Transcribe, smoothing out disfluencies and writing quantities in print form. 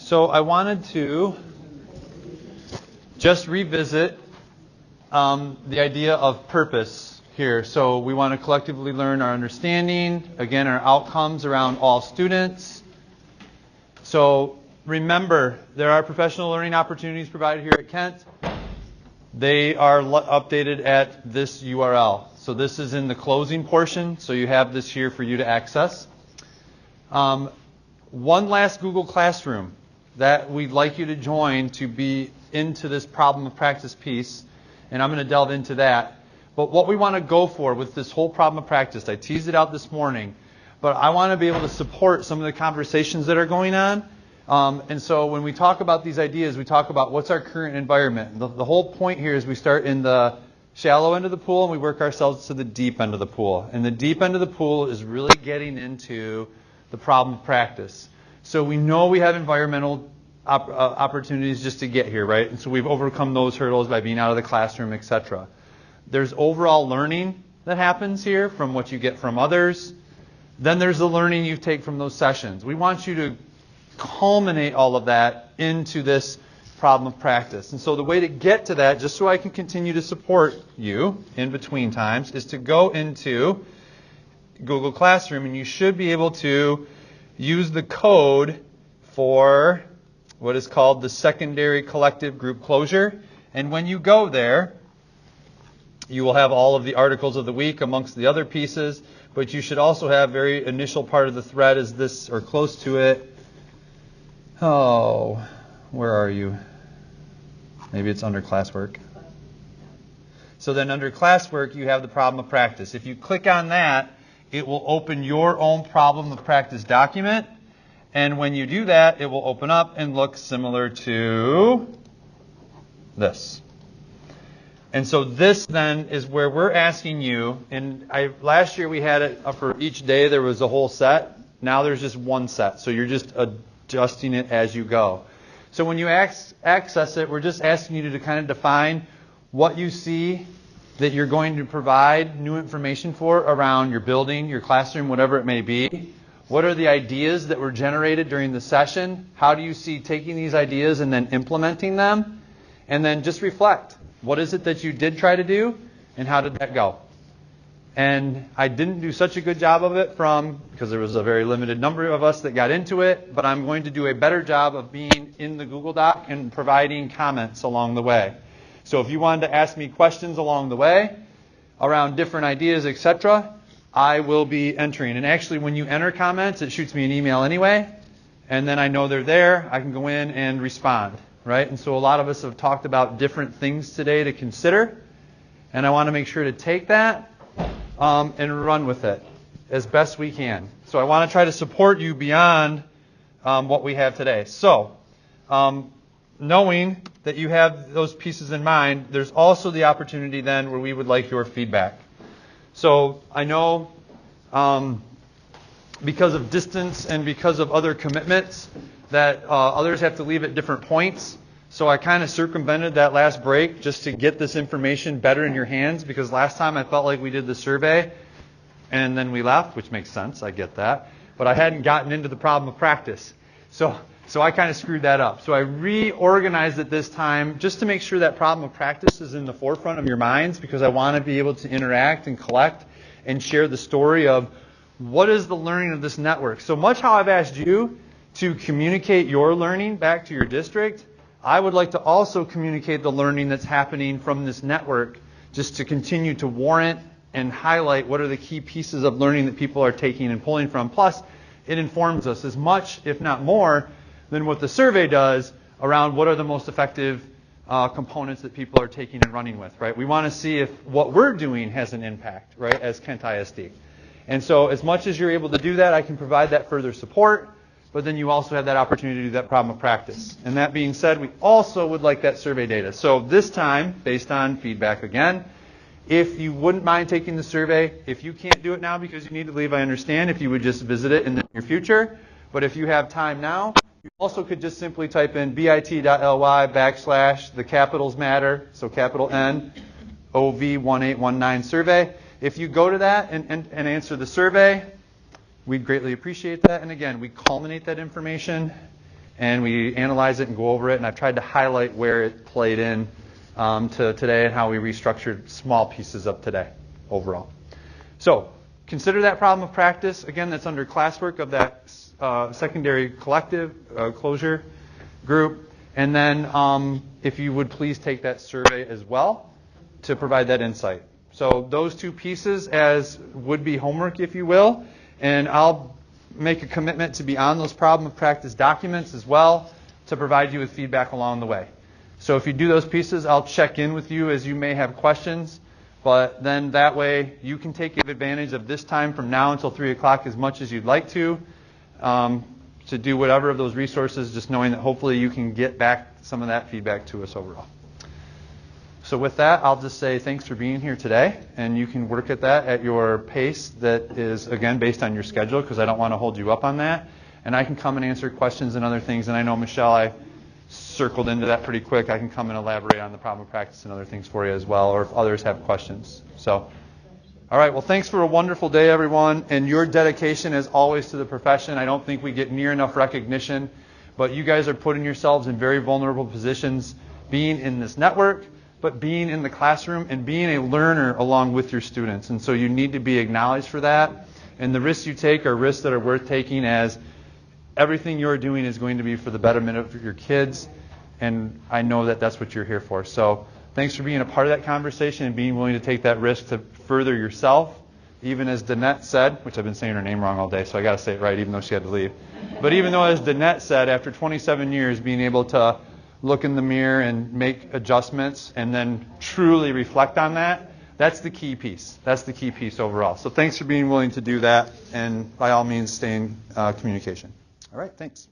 So I wanted to just revisit the idea of purpose here. So we want to collectively learn our understanding, again, our outcomes around all students. So remember, there are professional learning opportunities provided here at Kent. They are updated at this URL. So this is in the closing portion, so you have this here for you to access. One last Google Classroom that we'd like you to join to be into this problem of practice piece, and I'm going to delve into that. But what we want to go for with this whole problem of practice, I teased it out this morning, but I want to be able to support some of the conversations that are going on. And so when we talk about these ideas, we talk about what's our current environment. The whole point here is we start in the shallow end of the pool and we work ourselves to the deep end of the pool. And the deep end of the pool is really getting into the problem of practice. So we know we have environmental opportunities just to get here, right? And so we've overcome those hurdles by being out of the classroom, etc. There's overall learning that happens here from what you get from others. Then there's the learning you take from those sessions. We want you to culminate all of that into this problem of practice. And so the way to get to that, just so I can continue to support you in between times, is to go into Google Classroom, and you should be able to use the code for what is called the secondary collective group closure. And when you go there, you will have all of the articles of the week amongst the other pieces, but you should also have very initial part of the thread is this, or close to it. Oh, where are you? Maybe it's under classwork. So then under classwork, you have the problem of practice. If you click on that, it will open your own problem of practice document. And when you do that, it will open up and look similar to this. And so this then is where we're asking you, and last year we had it for each day there was a whole set. Now there's just one set. So you're just adjusting it as you go. So when you access it, we're just asking you to kind of define what you see that you're going to provide new information for around your building, your classroom, whatever it may be. What are the ideas that were generated during the session? How do you see taking these ideas and then implementing them? And then just reflect. What is it that you did try to do, and how did that go? And I didn't do such a good job of it because there was a very limited number of us that got into it, but I'm going to do a better job of being in the Google Doc and providing comments along the way. So if you wanted to ask me questions along the way around different ideas, etc., I will be entering. And actually, when you enter comments, it shoots me an email anyway, and then I know they're there. I can go in and respond, right? And so a lot of us have talked about different things today to consider, and I want to make sure to take that and run with it as best we can. So I want to try to support you beyond what we have today. So knowing that you have those pieces in mind, there's also the opportunity then where we would like your feedback. So I know because of distance and because of other commitments that others have to leave at different points. So I kind of circumvented that last break just to get this information better in your hands, because last time I felt like we did the survey and then we left, which makes sense, I get that. But I hadn't gotten into the problem of practice. So I kind of screwed that up. So I reorganized it this time just to make sure that problem of practice is in the forefront of your minds, because I want to be able to interact and collect and share the story of what is the learning of this network. So much how I've asked you to communicate your learning back to your district, I would like to also communicate the learning that's happening from this network, just to continue to warrant and highlight what are the key pieces of learning that people are taking and pulling from. Plus, it informs us as much, if not more, than what the survey does around what are the most effective components that people are taking and running with, right? We want to see if what we're doing has an impact, right, as Kent ISD. And so as much as you're able to do that, I can provide that further support, but then you also have that opportunity to do that problem of practice. And that being said, we also would like that survey data. So this time, based on feedback again, if you wouldn't mind taking the survey, if you can't do it now because you need to leave, I understand, if you would just visit it in the near future. But if you have time now, you also could just simply type in bit.ly / the capitals matter, so capital N, OV1819 survey. If you go to that and answer the survey, we'd greatly appreciate that. And again, we culminate that information and we analyze it and go over it, and I've tried to highlight where it played in to today and how we restructured small pieces of today overall. So consider that problem of practice. Again, that's under classwork of that secondary collective closure group. And then if you would please take that survey as well to provide that insight. So those two pieces as would-be homework, if you will, and I'll make a commitment to be on those problem of practice documents as well to provide you with feedback along the way. So if you do those pieces, I'll check in with you as you may have questions, but then that way you can take advantage of this time from now until 3 o'clock as much as you'd like to do whatever of those resources, just knowing that hopefully you can get back some of that feedback to us overall. So with that, I'll just say thanks for being here today, and you can work at that at your pace that is, again, based on your schedule, because I don't want to hold you up on that. And I can come and answer questions and other things, and I know, Michelle, I circled into that pretty quick. I can come and elaborate on the problem of practice and other things for you as well, or if others have questions. So, all right, well, thanks for a wonderful day, everyone, and your dedication, as always, to the profession. I don't think we get near enough recognition, but you guys are putting yourselves in very vulnerable positions, being in this network, but being in the classroom and being a learner along with your students. And so you need to be acknowledged for that. And the risks you take are risks that are worth taking, as everything you're doing is going to be for the betterment of your kids. And I know that that's what you're here for. So thanks for being a part of that conversation and being willing to take that risk to further yourself. Even as Danette said, which I've been saying her name wrong all day, so I got to say it right even though she had to leave. But even though, as Danette said, after 27 years, being able to look in the mirror and make adjustments and then truly reflect on that, that's the key piece. That's the key piece overall. So thanks for being willing to do that, and by all means, stay in communication. All right, thanks.